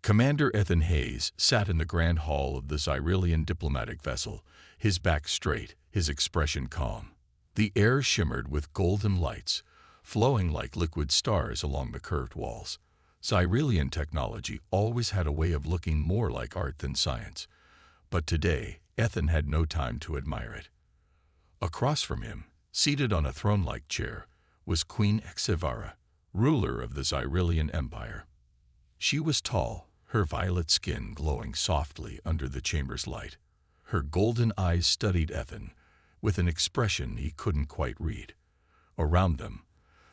Commander Ethan Hayes sat in the grand hall of the Xyrilian diplomatic vessel, his back straight, his expression calm. The air shimmered with golden lights, flowing like liquid stars along the curved walls. Xyrilian technology always had a way of looking more like art than science, but today Ethan had no time to admire it. Across from him, seated on a throne-like chair, was Queen Xevara, ruler of the Xyrilian Empire. She was tall, her violet skin glowing softly under the chamber's light. Her golden eyes studied Ethan with an expression he couldn't quite read. Around them,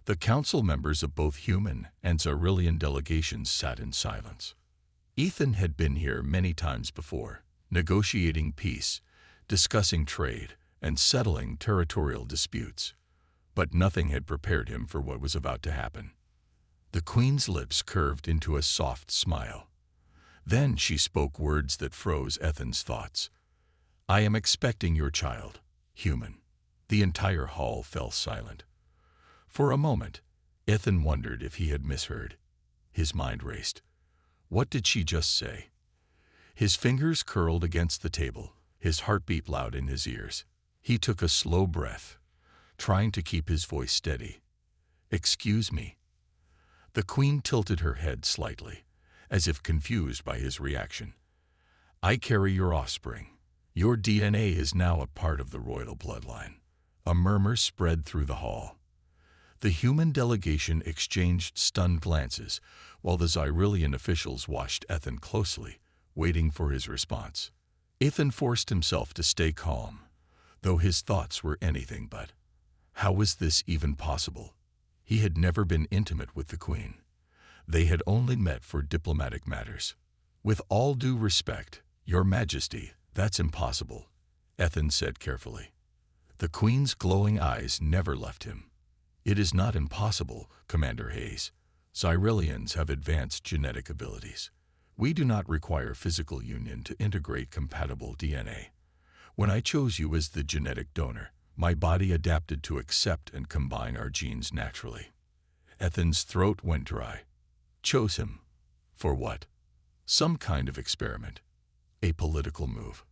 the council members of both human and Xyrilian delegations sat in silence. Ethan had been here many times before, negotiating peace, discussing trade, and settling territorial disputes. But nothing had prepared him for what was about to happen. The Queen's lips curved into a soft smile. Then she spoke words that froze Ethan's thoughts. "I am expecting your child, human." The entire hall fell silent. For a moment, Ethan wondered if he had misheard. His mind raced. What did she just say? His fingers curled against the table, his heartbeat loud in his ears. He took a slow breath, trying to keep his voice steady. "Excuse me." The Queen tilted her head slightly, as if confused by his reaction. "I carry your offspring. Your DNA is now a part of the royal bloodline." A murmur spread through the hall. The human delegation exchanged stunned glances, while the Xyrilian officials watched Ethan closely, waiting for his response. Ethan forced himself to stay calm, though his thoughts were anything but. How was this even possible? He had never been intimate with the Queen. They had only met for diplomatic matters. "With all due respect, Your Majesty, that's impossible," Ethan said carefully. The Queen's glowing eyes never left him. "It is not impossible, Commander Hayes. Xyrilians have advanced genetic abilities. We do not require physical union to integrate compatible DNA. When I chose you as the genetic donor, my body adapted to accept and combine our genes naturally." Ethan's throat went dry. Chose him? For what? Some kind of experiment. A political move.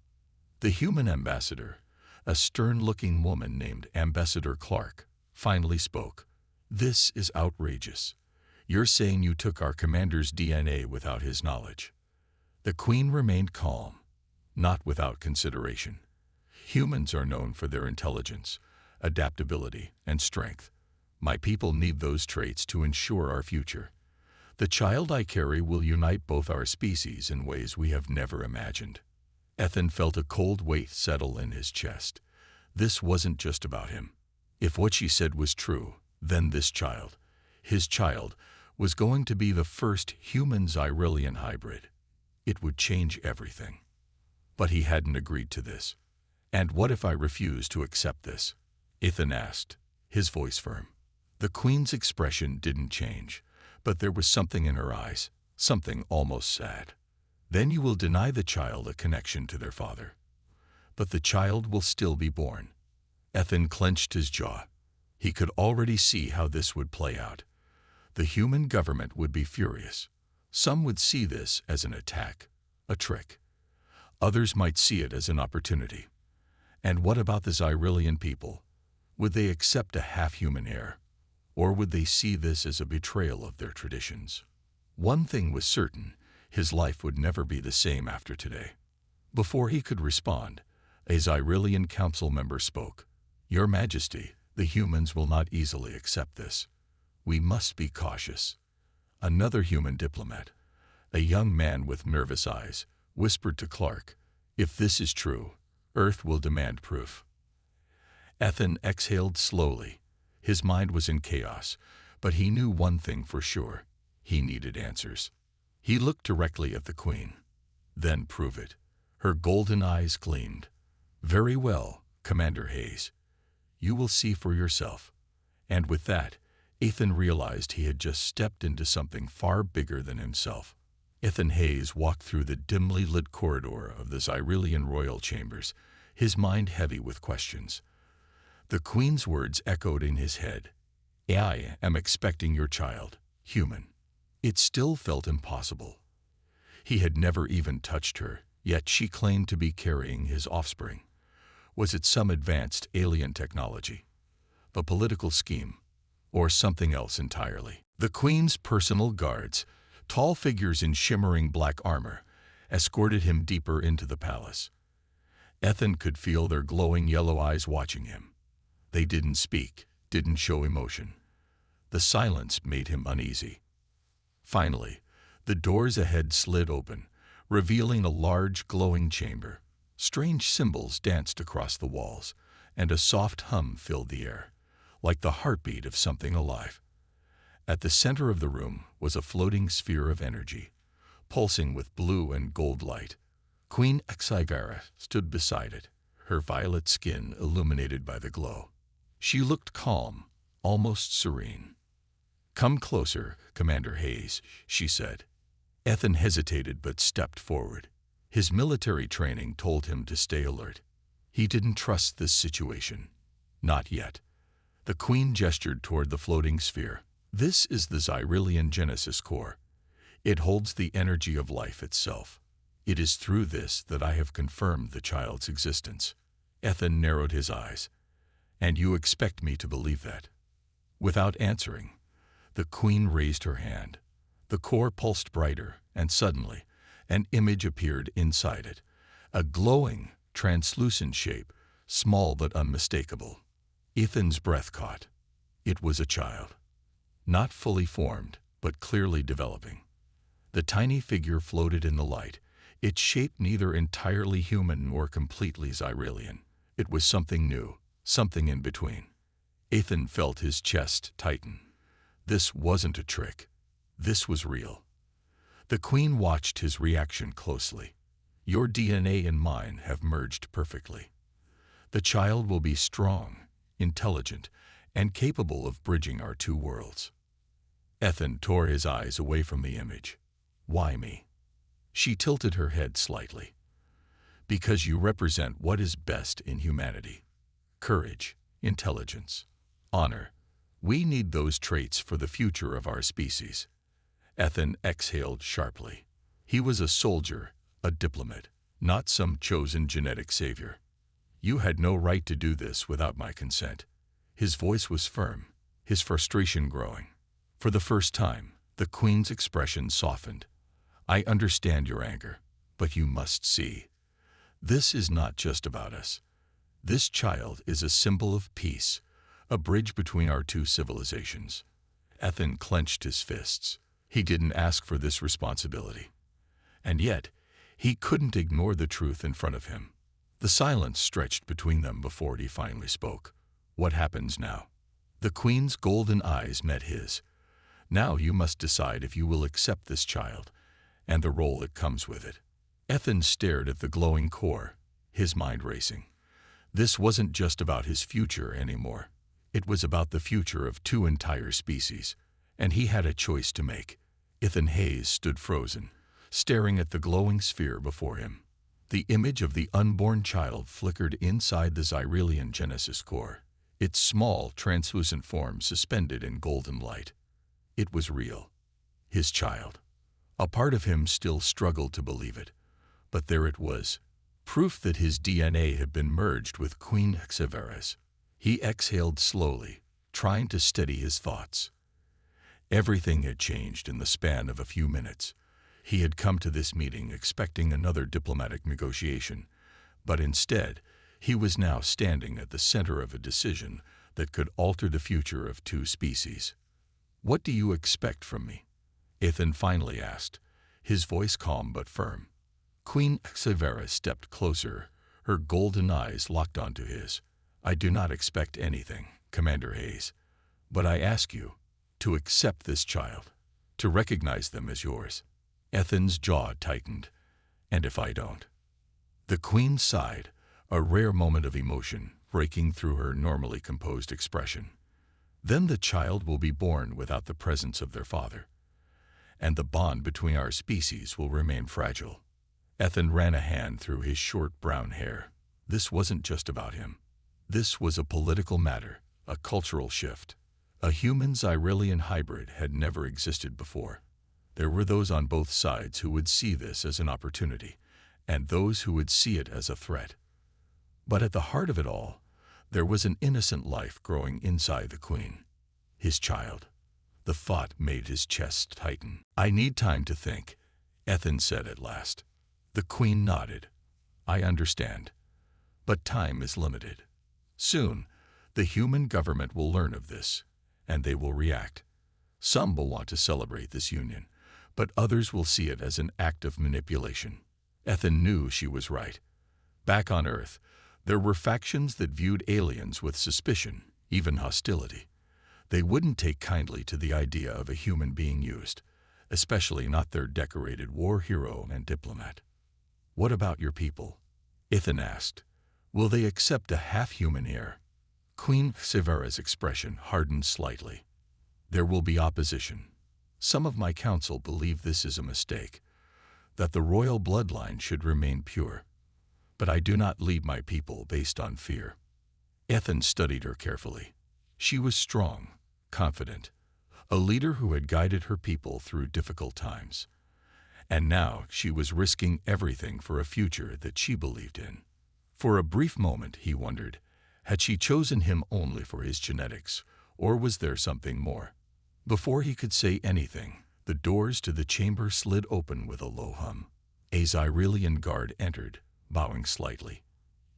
The human ambassador, a stern-looking woman named Ambassador Clark, finally spoke. "This is outrageous. You're saying you took our commander's DNA without his knowledge." The Queen remained calm, not without consideration. Humans are known for their intelligence, adaptability, and strength. My people need those traits to ensure our future. The child I carry will unite both our species in ways we have never imagined. Ethan felt a cold weight settle in his chest. This wasn't just about him. If what she said was true, then this child, his child, was going to be the first human-Xyrilian hybrid. It would change everything. But he hadn't agreed to this. "And what if I refuse to accept this?" Ethan asked, his voice firm. The Queen's expression didn't change, but there was something in her eyes, something almost sad. "Then you will deny the child a connection to their father. But the child will still be born." Ethan clenched his jaw. He could already see how this would play out. The human government would be furious. Some would see this as an attack, a trick. Others might see it as an opportunity. And what about the Xyrilian people? Would they accept a half-human heir? Or would they see this as a betrayal of their traditions? One thing was certain, his life would never be the same after today. Before he could respond, a Xyrilian council member spoke. "Your Majesty, the humans will not easily accept this. We must be cautious." Another human diplomat, a young man with nervous eyes, whispered to Clark, "If this is true, Earth will demand proof." Ethan exhaled slowly. His mind was in chaos, but he knew one thing for sure. He needed answers. He looked directly at the Queen. "Then prove it." Her golden eyes gleamed. "Very well, Commander Hayes. You will see for yourself." And with that, Ethan realized he had just stepped into something far bigger than himself. Ethan Hayes walked through the dimly lit corridor of the Xyrilian royal chambers, his mind heavy with questions. The Queen's words echoed in his head. "I am expecting your child, human." It still felt impossible. He had never even touched her, yet she claimed to be carrying his offspring. Was it some advanced alien technology, a political scheme, or something else entirely? The Queen's personal guards, tall figures in shimmering black armor, escorted him deeper into the palace. Ethan could feel their glowing yellow eyes watching him. They didn't speak, didn't show emotion. The silence made him uneasy. Finally, the doors ahead slid open, revealing a large glowing chamber. Strange symbols danced across the walls, and a soft hum filled the air, like the heartbeat of something alive. At the center of the room was a floating sphere of energy, pulsing with blue and gold light. Queen HFY stood beside it, her violet skin illuminated by the glow. She looked calm, almost serene. "Come closer, Commander Hayes," she said. Ethan hesitated but stepped forward. His military training told him to stay alert. He didn't trust this situation. Not yet. The Queen gestured toward the floating sphere. "This is the Xyrillian Genesis core. It holds the energy of life itself. It is through this that I have confirmed the child's existence." Ethan narrowed his eyes. "And you expect me to believe that?" Without answering, the Queen raised her hand. The core pulsed brighter, and suddenly, an image appeared inside it. A glowing, translucent shape, small but unmistakable. Ethan's breath caught. It was a child. Not fully formed, but clearly developing. The tiny figure floated in the light, its shape neither entirely human nor completely Xyrillian. It was something new, something in between. Ethan felt his chest tighten. This wasn't a trick. This was real. The Queen watched his reaction closely. "Your DNA and mine have merged perfectly. The child will be strong, intelligent, and capable of bridging our two worlds." Ethan tore his eyes away from the image. "Why me?" She tilted her head slightly. "Because you represent what is best in humanity. Courage, intelligence, honor. We need those traits for the future of our species." Ethan exhaled sharply. He was a soldier, a diplomat, not some chosen genetic savior. "You had no right to do this without my consent." His voice was firm, his frustration growing. For the first time, the Queen's expression softened. "I understand your anger, but you must see. This is not just about us. This child is a symbol of peace, a bridge between our two civilizations." Ethan clenched his fists. He didn't ask for this responsibility. And yet, he couldn't ignore the truth in front of him. The silence stretched between them before he finally spoke. "What happens now?" The Queen's golden eyes met his. "Now you must decide if you will accept this child, and the role that comes with it." Ethan stared at the glowing core, his mind racing. This wasn't just about his future anymore. It was about the future of two entire species, and he had a choice to make. Ethan Hayes stood frozen, staring at the glowing sphere before him. The image of the unborn child flickered inside the Xyrillian Genesis core, its small, translucent form suspended in golden light. It was real. His child. A part of him still struggled to believe it, but there it was, proof that his DNA had been merged with Queen HFY's. He exhaled slowly, trying to steady his thoughts. Everything had changed in the span of a few minutes. He had come to this meeting expecting another diplomatic negotiation, but instead, he was now standing at the center of a decision that could alter the future of two species. "What do you expect from me?" Ethan finally asked, his voice calm but firm. Queen HFY stepped closer, her golden eyes locked onto his. "I do not expect anything, Commander Hayes, but I ask you to accept this child, to recognize them as yours." Ethan's jaw tightened. "And if I don't?" The Queen sighed, a rare moment of emotion breaking through her normally composed expression. "Then the child will be born without the presence of their father, and the bond between our species will remain fragile." Ethan ran a hand through his short brown hair. This wasn't just about him. This was a political matter, a cultural shift. A human Xyrillian hybrid had never existed before. There were those on both sides who would see this as an opportunity, and those who would see it as a threat. But at the heart of it all, there was an innocent life growing inside the Queen. His child. The thought made his chest tighten. "I need time to think," Ethan said at last. The Queen nodded. "I understand. But time is limited. Soon, the human government will learn of this, and they will react. Some will want to celebrate this union, but others will see it as an act of manipulation." Ethan knew she was right. Back on Earth, there were factions that viewed aliens with suspicion, even hostility. They wouldn't take kindly to the idea of a human being used, especially not their decorated war hero and diplomat. "What about your people?" Ethan asked. "Will they accept a half-human heir?" Queen Severa's expression hardened slightly. "There will be opposition. Some of my council believe this is a mistake, that the royal bloodline should remain pure. But I do not lead my people based on fear." Ethan studied her carefully. She was strong, confident, a leader who had guided her people through difficult times. And now she was risking everything for a future that she believed in. For a brief moment he wondered, had she chosen him only for his genetics, or was there something more? Before he could say anything, the doors to the chamber slid open with a low hum. A Xyrilian guard entered, bowing slightly.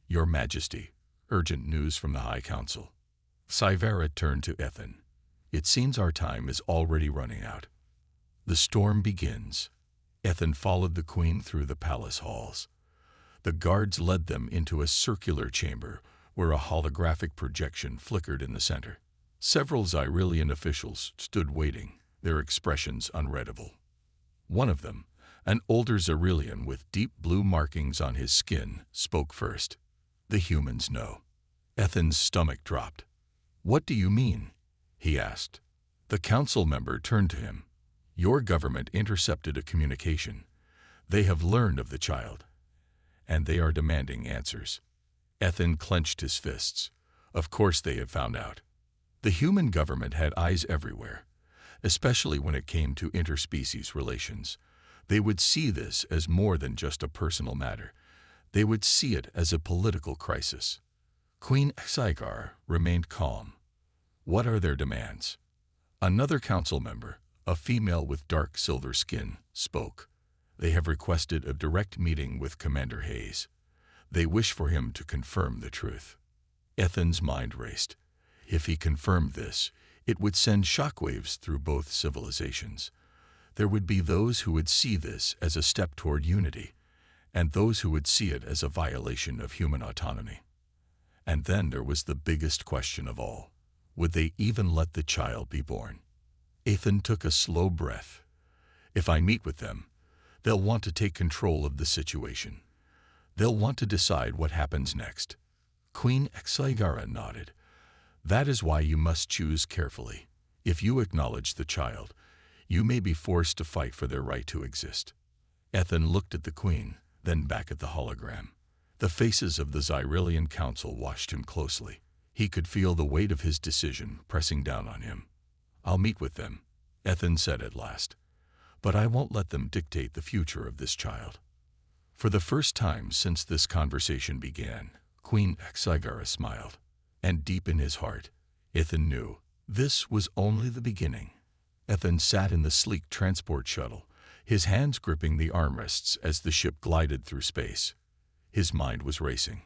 "Your Majesty, urgent news from the High Council." Sivera turned to Ethan. "It seems our time is already running out. The storm begins." Ethan followed the Queen through the palace halls. The guards led them into a circular chamber where a holographic projection flickered in the center. Several Xyrilian officials stood waiting, their expressions unreadable. One of them, an older Xyrilian with deep blue markings on his skin, spoke first. "The humans know." Ethan's stomach dropped. "What do you mean?" he asked. The council member turned to him. "Your government intercepted a communication. They have learned of the child, and they are demanding answers." Ethan clenched his fists. Of course they had found out. The human government had eyes everywhere, especially when it came to interspecies relations. They would see this as more than just a personal matter. They would see it as a political crisis. Queen Xigar remained calm. "What are their demands?" Another council member, a female with dark silver skin, spoke. "They have requested a direct meeting with Commander Hayes. They wish for him to confirm the truth." Ethan's mind raced. If he confirmed this, it would send shockwaves through both civilizations. There would be those who would see this as a step toward unity, and those who would see it as a violation of human autonomy. And then there was the biggest question of all. Would they even let the child be born? Ethan took a slow breath. "If I meet with them, they'll want to take control of the situation. They'll want to decide what happens next." Queen Xigara nodded. "That is why you must choose carefully. If you acknowledge the child, you may be forced to fight for their right to exist." Ethan looked at the Queen, then back at the hologram. The faces of the Xyrilian Council watched him closely. He could feel the weight of his decision pressing down on him. "I'll meet with them," Ethan said at last. "But I won't let them dictate the future of this child." For the first time since this conversation began, Queen Xigara smiled. And deep in his heart, Ethan knew this was only the beginning. Ethan sat in the sleek transport shuttle, his hands gripping the armrests as the ship glided through space. His mind was racing.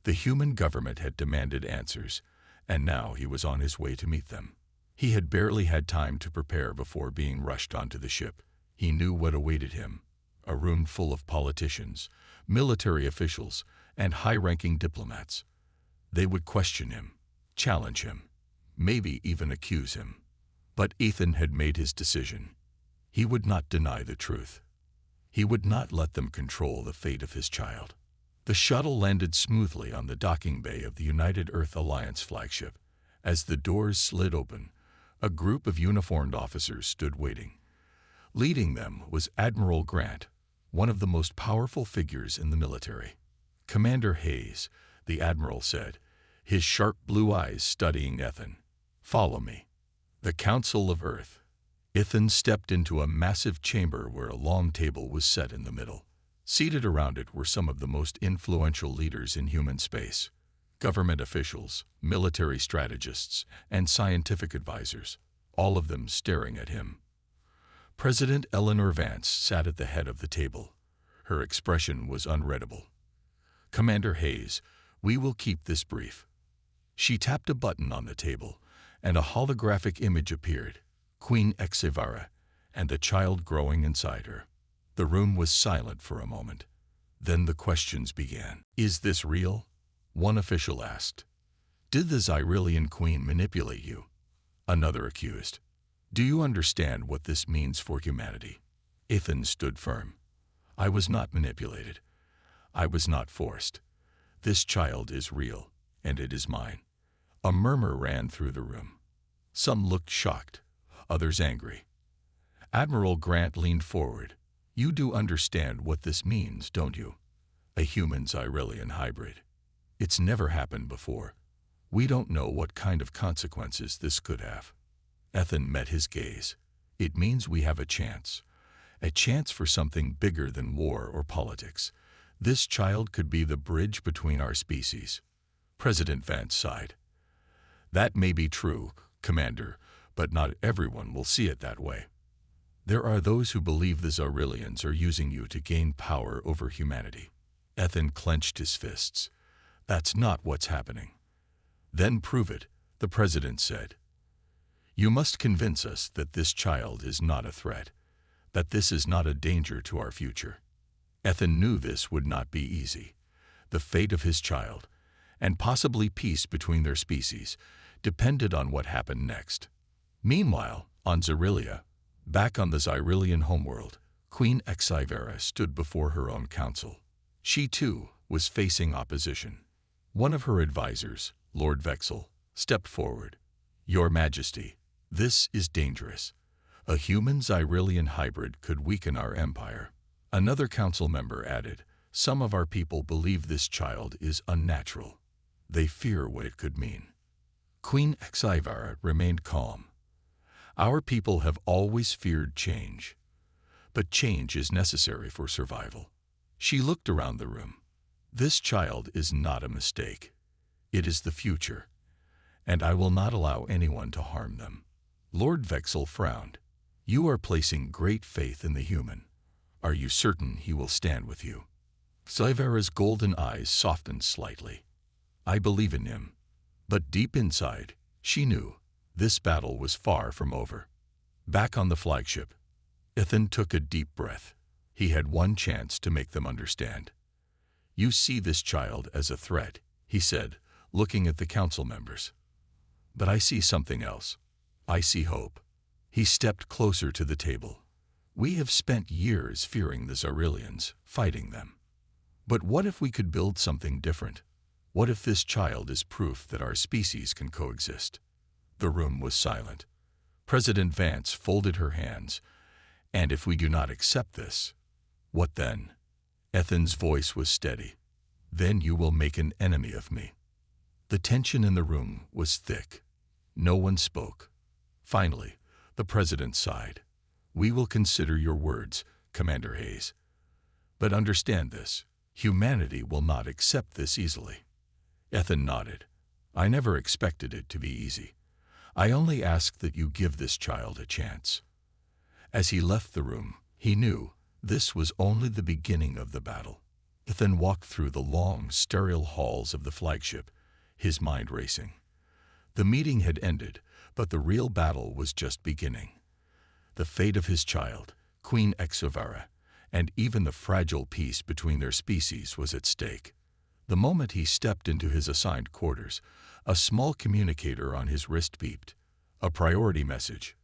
The human government had demanded answers, and now he was on his way to meet them. He had barely had time to prepare before being rushed onto the ship. He knew what awaited him: a room full of politicians, military officials, and high-ranking diplomats. They would question him, challenge him, maybe even accuse him. But Ethan had made his decision. He would not deny the truth. He would not let them control the fate of his child. The shuttle landed smoothly on the docking bay of the United Earth Alliance flagship. As the doors slid open, a group of uniformed officers stood waiting. Leading them was Admiral Grant, one of the most powerful figures in the military. "Commander Hayes," the admiral said, his sharp blue eyes studying Ethan. "Follow me." The Council of Earth. Ethan stepped into a massive chamber where a long table was set in the middle. Seated around it were some of the most influential leaders in human space: government officials, military strategists, and scientific advisors, all of them staring at him. President Eleanor Vance sat at the head of the table. Her expression was unreadable. "Commander Hayes, we will keep this brief." She tapped a button on the table, and a holographic image appeared: Queen Exivara and the child growing inside her. The room was silent for a moment. Then the questions began. "Is this real?" one official asked. "Did the Xyrillian queen manipulate you?" another accused. "Do you understand what this means for humanity?" Ethan stood firm. "I was not manipulated. I was not forced. This child is real, and it is mine." A murmur ran through the room. Some looked shocked, others angry. Admiral Grant leaned forward. "You do understand what this means, don't you? A human-Xyrillian hybrid. It's never happened before. We don't know what kind of consequences this could have." Ethan met his gaze. "It means we have a chance for something bigger than war or politics. This child could be the bridge between our species." President Vance sighed. "That may be true, Commander, but not everyone will see it that way. There are those who believe the Xyrillians are using you to gain power over humanity." Ethan clenched his fists. "That's not what's happening." "Then prove it," the president said. "You must convince us that this child is not a threat, that this is not a danger to our future." Ethan knew this would not be easy. The fate of his child, and possibly peace between their species, depended on what happened next. Meanwhile, on Xyrillia, back on the Xyrillian homeworld, Queen Exivara stood before her own council. She, too, was facing opposition. One of her advisors, Lord Vexel, stepped forward. "Your Majesty, this is dangerous. A human Xyrillian hybrid could weaken our empire." Another council member added, "Some of our people believe this child is unnatural. They fear what it could mean." Queen Exivara remained calm. "Our people have always feared change, but change is necessary for survival." She looked around the room. "This child is not a mistake. It is the future, and I will not allow anyone to harm them." Lord Vexel frowned. "You are placing great faith in the human. Are you certain he will stand with you?" Xivara's golden eyes softened slightly. "I believe in him." But deep inside, she knew this battle was far from over. Back on the flagship, Ethan took a deep breath. He had one chance to make them understand. "You see this child as a threat," he said, looking at the council members. "But I see something else. I see hope." He stepped closer to the table. "We have spent years fearing the Xyrillians, fighting them. But what if we could build something different? What if this child is proof that our species can coexist?" The room was silent. President Vance folded her hands. "And if we do not accept this, what then?" Ethan's voice was steady. "Then you will make an enemy of me." The tension in the room was thick. No one spoke. Finally, the president sighed. "We will consider your words, Commander Hayes. But understand this, humanity will not accept this easily." Ethan nodded. "I never expected it to be easy. I only ask that you give this child a chance." As he left the room, he knew this was only the beginning of the battle. Ethan walked through the long, sterile halls of the flagship, his mind racing. The meeting had ended, but the real battle was just beginning. The fate of his child, Queen Exivara, and even the fragile peace between their species was at stake. The moment he stepped into his assigned quarters, a small communicator on his wrist beeped. A priority message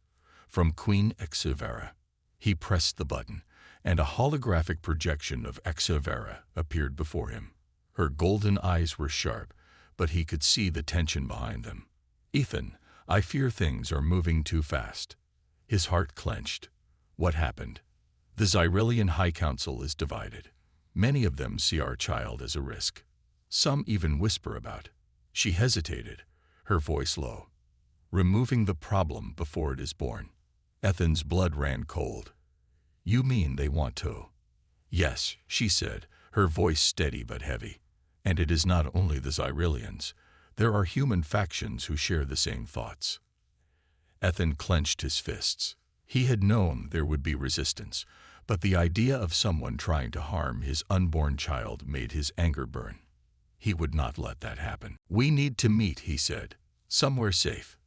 from Queen Exivara. He pressed the button, and a holographic projection of Exivara appeared before him. Her golden eyes were sharp, but he could see the tension behind them. "Ethan, I fear things are moving too fast." His heart clenched. What happened? "The Xyrillian High Council is divided. Many of them see our child as a risk. Some even whisper about." She hesitated, her voice low. "Removing the problem before it is born." Ethan's blood ran cold. You mean they want to? Yes, she said, her voice steady but heavy. And it is not only the Xyrillians. There are human factions who share the same thoughts. Ethan clenched his fists. He had known there would be resistance, but the idea of someone trying to harm his unborn child made his anger burn. He would not let that happen. We need to meet, he said, somewhere safe.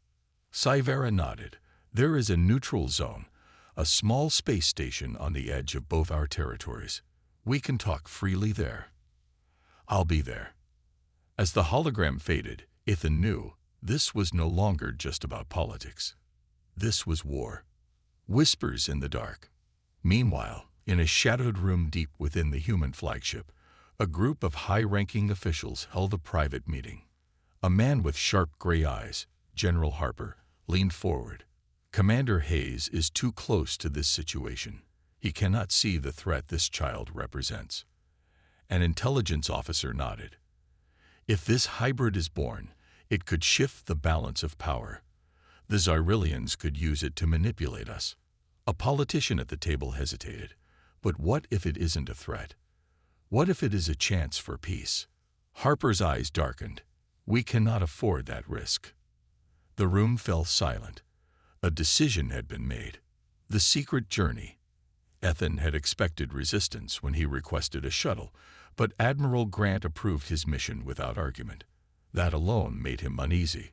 Scifi nodded. There is a neutral zone, a small space station on the edge of both our territories. We can talk freely there. I'll be there. As the hologram faded, Ethan knew this was no longer just about politics. This was war. Whispers in the dark. Meanwhile, in a shadowed room deep within the human flagship, a group of high-ranking officials held a private meeting. A man with sharp gray eyes, General Harper, leaned forward. Commander Hayes is too close to this situation. He cannot see the threat this child represents. An intelligence officer nodded. If this hybrid is born, it could shift the balance of power. The Xyrillians could use it to manipulate us. A politician at the table hesitated. But what if it isn't a threat? What if it is a chance for peace? Harper's eyes darkened. We cannot afford that risk. The room fell silent. A decision had been made. The secret journey. Ethan had expected resistance when he requested a shuttle, but Admiral Grant approved his mission without argument. That alone made him uneasy.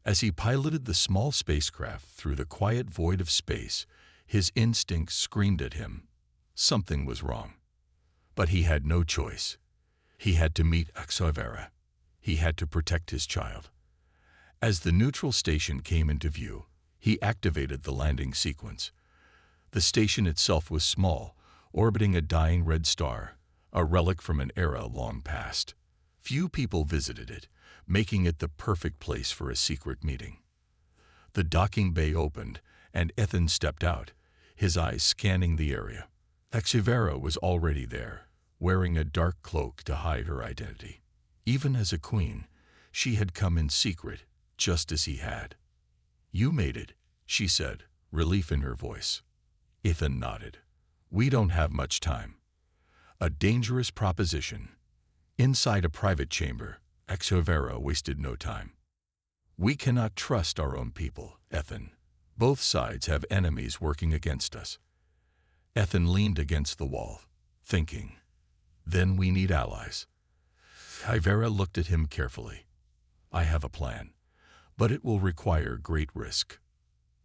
As he piloted the small spacecraft through the quiet void of space, his instincts screamed at him. Something was wrong. But he had no choice. He had to meet Scifi. He had to protect his child. As the neutral station came into view, he activated the landing sequence. The station itself was small, orbiting a dying red star, a relic from an era long past. Few people visited it, making it the perfect place for a secret meeting. The docking bay opened, and Ethan stepped out, his eyes scanning the area. Scifi was already there, wearing a dark cloak to hide her identity. Even as a queen, she had come in secret, just as he had. You made it, she said, relief in her voice. Ethan nodded. We don't have much time. A dangerous proposition. Inside a private chamber, Scifi wasted no time. We cannot trust our own people, Ethan. Both sides have enemies working against us. Ethan leaned against the wall, thinking. Then we need allies. Scifi looked at him carefully. I have a plan, but it will require great risk.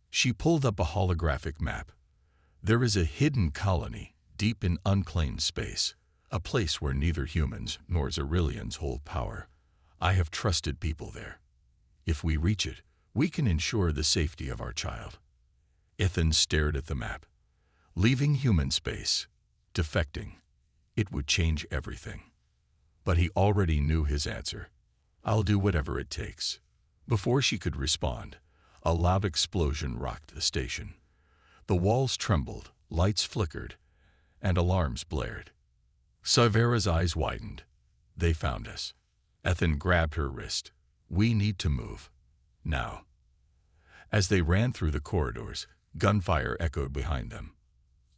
She pulled up a holographic map. There is a hidden colony deep in unclaimed space, a place where neither humans nor Xyrillians hold power. I have trusted people there. If we reach it, we can ensure the safety of our child. Ethan stared at the map. Leaving human space, defecting, it would change everything. But he already knew his answer. I'll do whatever it takes. Before she could respond, a loud explosion rocked the station. The walls trembled, lights flickered, and alarms blared. Scifi's eyes widened. They found us. Ethan grabbed her wrist. We need to move. Now. As they ran through the corridors, gunfire echoed behind them.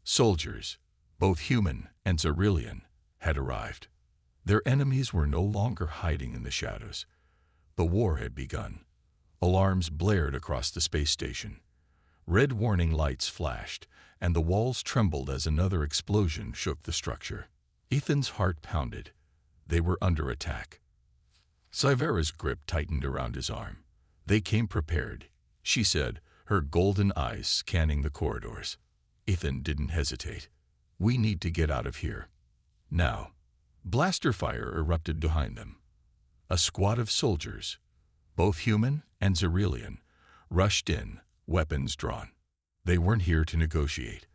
Soldiers, both human and Xyrillian, had arrived. Their enemies were no longer hiding in the shadows. The war had begun. Alarms blared across the space station. Red warning lights flashed, and the walls trembled as another explosion shook the structure. Ethan's heart pounded. They were under attack. Scifi's grip tightened around his arm. They came prepared, she said, her golden eyes scanning the corridors. Ethan didn't hesitate. We need to get out of here. Now. Blaster fire erupted behind them. A squad of soldiers, both human and Xyrillian, rushed in, weapons drawn. They weren't here to negotiate.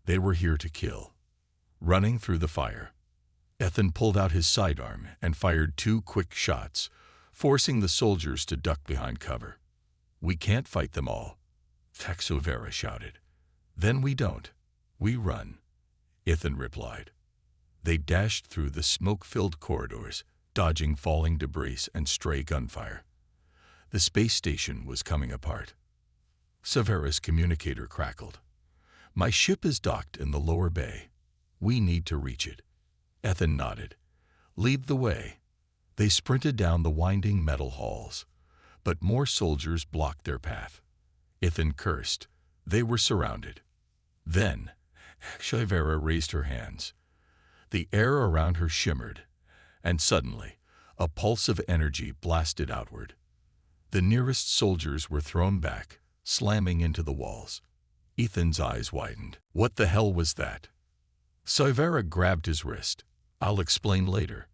They were here to kill. Running through the fire, Ethan pulled out his sidearm and fired 2 quick shots, forcing the soldiers to duck behind cover. We can't fight them all, Scifi shouted. Then we don't. We run, Ethan replied. They dashed through the smoke-filled corridors, dodging falling debris and stray gunfire. The space station was coming apart. Severa's communicator crackled. My ship is docked in the lower bay. We need to reach it. Ethan nodded. Lead the way. They sprinted down the winding metal halls, but more soldiers blocked their path. Ethan cursed. They were surrounded. Then, Sci-Fi raised her hands. The air around her shimmered, and suddenly, a pulse of energy blasted outward. The nearest soldiers were thrown back, slamming into the walls. Ethan's eyes widened. What the hell was that? Sci-Fi grabbed his wrist. I'll explain later.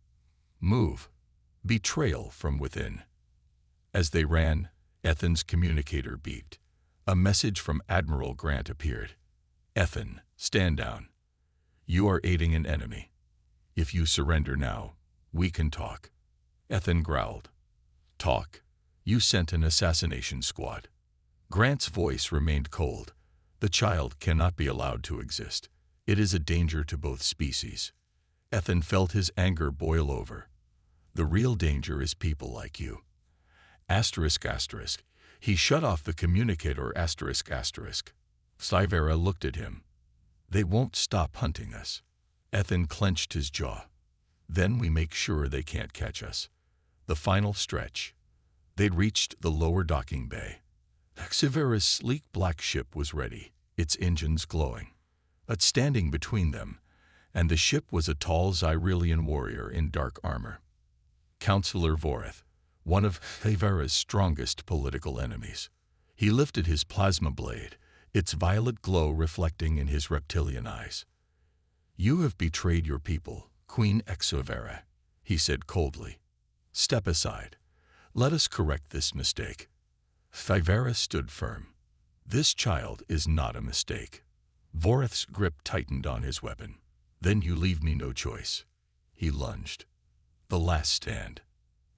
Move. Betrayal from within. As they ran, Ethan's communicator beeped. A message from Admiral Grant appeared. Ethan, stand down. You are aiding an enemy. If you surrender now, we can talk. Ethan growled. Talk? You sent an assassination squad. Grant's voice remained cold. The child cannot be allowed to exist. It is a danger to both species. Ethan felt his anger boil over. The real danger is people like you. Asterisk, asterisk. He shut off the communicator, asterisk, asterisk. Sci-Fi looked at him. They won't stop hunting us. Ethan clenched his jaw. Then we make sure they can't catch us. The final stretch. They'd reached the lower docking bay. Sci-Fi's sleek black ship was ready, its engines glowing. But standing between them and the ship was a tall Xyrelian warrior in dark armor. Counselor Voreth, one of Sci-Fi's strongest political enemies. He lifted his plasma blade, its violet glow reflecting in his reptilian eyes. You have betrayed your people, Queen Sci-Fi, he said coldly. Step aside. Let us correct this mistake. Sci-Fi stood firm. This child is not a mistake. Voreth's grip tightened on his weapon. Then you leave me no choice. He lunged. The last stand.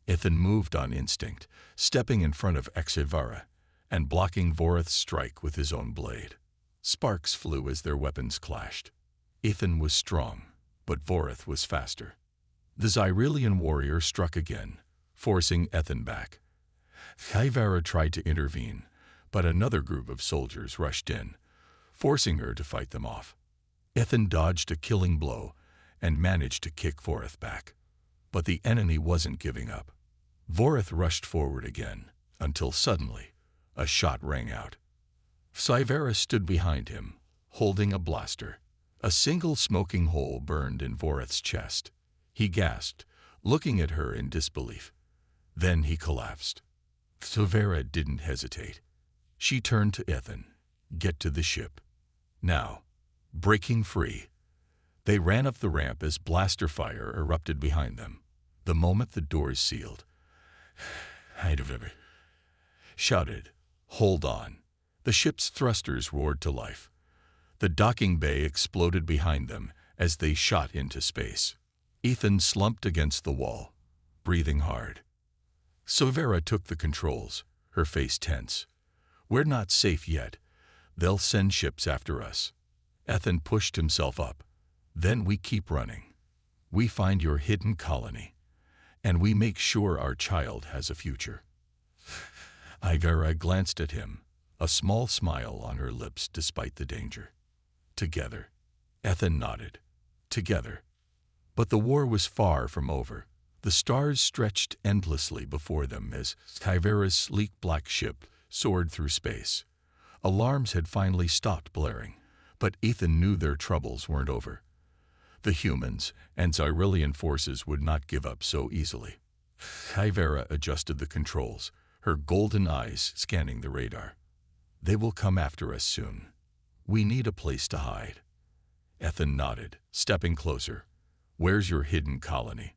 Ethan moved on instinct, stepping in front of Sci-Fi and blocking Voreth's strike with his own blade. Sparks flew as their weapons clashed. Ethan was strong, but Voreth was faster. The Xyrelian warrior struck again, forcing Ethan back. Sci-Fi tried to intervene, but another group of soldiers rushed in, forcing her to fight them off. Ethan dodged a killing blow and managed to kick Voreth back. But the enemy wasn't giving up. Voreth rushed forward again, until suddenly, a shot rang out. Sci-Fi stood behind him, holding a blaster. A single smoking hole burned in Voreth's chest. He gasped, looking at her in disbelief. Then he collapsed. Sci-Fi didn't hesitate. She turned to Ethan. Get to the ship. Now. Breaking free. They ran up the ramp as blaster fire erupted behind them. The moment the doors sealed, shouted, hold on. The ship's thrusters roared to life. The docking bay exploded behind them as they shot into space. Ethan slumped against the wall, breathing hard. Sci-Fi took the controls, her face tense. We're not safe yet. They'll send ships after us. Ethan pushed himself up. Then we keep running. We find your hidden colony, and we make sure our child has a future. Sci-Fi glanced at him, a small smile on her lips despite the danger. Together. Ethan nodded. Together. But the war was far from over. The stars stretched endlessly before them as Sci-Fi's sleek black ship soared through space. Alarms had finally stopped blaring, but Ethan knew their troubles weren't over. The humans and Xyrelian forces would not give up so easily. Sci-Fi adjusted the controls, her golden eyes scanning the radar. They will come after us soon. We need a place to hide. Ethan nodded, stepping closer. Where's your hidden colony?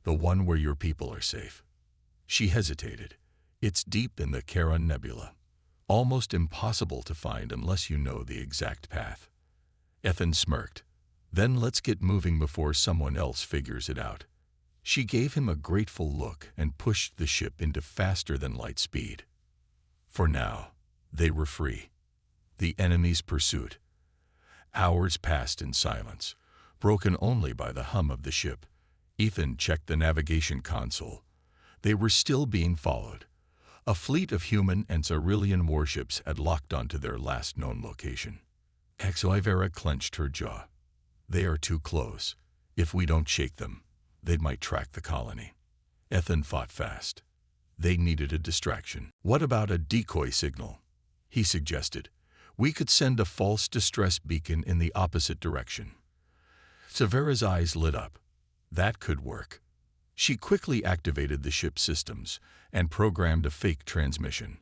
The one where your people are safe. She hesitated. It's deep in the Charon Nebula. Almost impossible to find unless you know the exact path. Ethan smirked. Then let's get moving before someone else figures it out. She gave him a grateful look and pushed the ship into faster-than-light speed. For now, they were free. The enemy's pursuit. Hours passed in silence, broken only by the hum of the ship. Ethan checked the navigation console. They were still being followed. A fleet of human and Xyrillian warships had locked onto their last known location. Xyvera clenched her jaw. They are too close. If we don't shake them, they might track the colony. Ethan fought fast. They needed a distraction. What about a decoy signal? He suggested. We could send a false distress beacon in the opposite direction. Severa's eyes lit up. That could work. She quickly activated the ship's systems and programmed a fake transmission.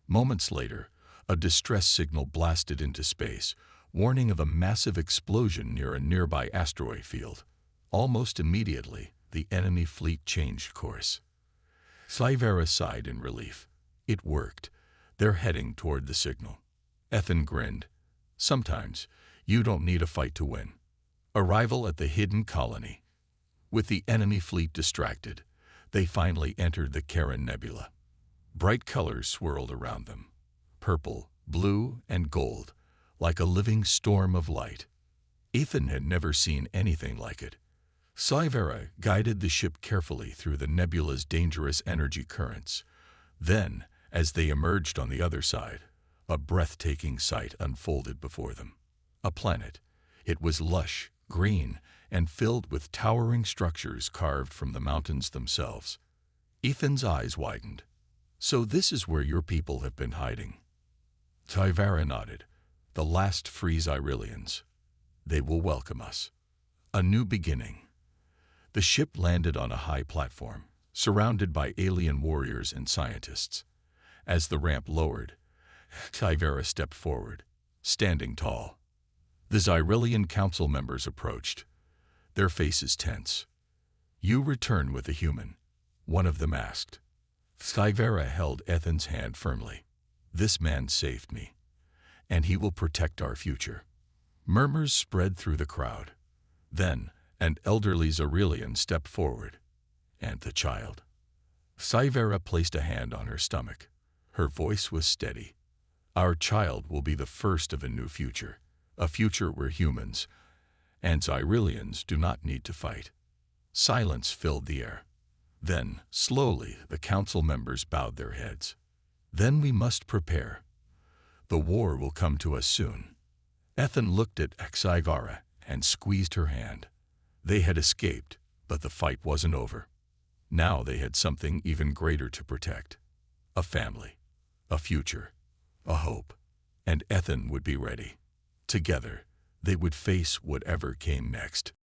Moments later, a distress signal blasted into space, warning of a massive explosion near a nearby asteroid field. Almost immediately, the enemy fleet changed course. Sci-Fi sighed in relief. It worked. They're heading toward the signal. Ethan grinned. Sometimes, you don't need a fight to win. Arrival at the hidden colony. With the enemy fleet distracted, they finally entered the Charon Nebula. Bright colors swirled around them. Purple, blue, and gold, like a living storm of light. Ethan had never seen anything like it. Sci-Fi guided the ship carefully through the nebula's dangerous energy currents. Then, as they emerged on the other side, a breathtaking sight unfolded before them. A planet. It was lush, green, and filled with towering structures carved from the mountains themselves. Ethan's eyes widened. So this is where your people have been hiding. Sci-Fi nodded. The last free Xyrillians. They will welcome us. A new beginning. The ship landed on a high platform, surrounded by alien warriors and scientists. As the ramp lowered, Sci-Fi stepped forward, standing tall. The Xyrillian council members approached, their faces tense. You return with a human, one of them asked. Sci-Fi held Ethan's hand firmly. This man saved me, and he will protect our future. Murmurs spread through the crowd. Then, an elderly Xyrillian stepped forward, and the child. Sci-Fi placed a hand on her stomach. Her voice was steady. Our child will be the first of a new future, a future where humans and Xyrillians do not need to fight. Silence filled the air. Then, slowly, the council members bowed their heads. Then we must prepare. The war will come to us soon. Ethan looked at Sci-Fi and squeezed her hand. They had escaped, but the fight wasn't over. Now they had something even greater to protect. A family, a future, a hope. And Ethan would be ready. Together, they would face whatever came next.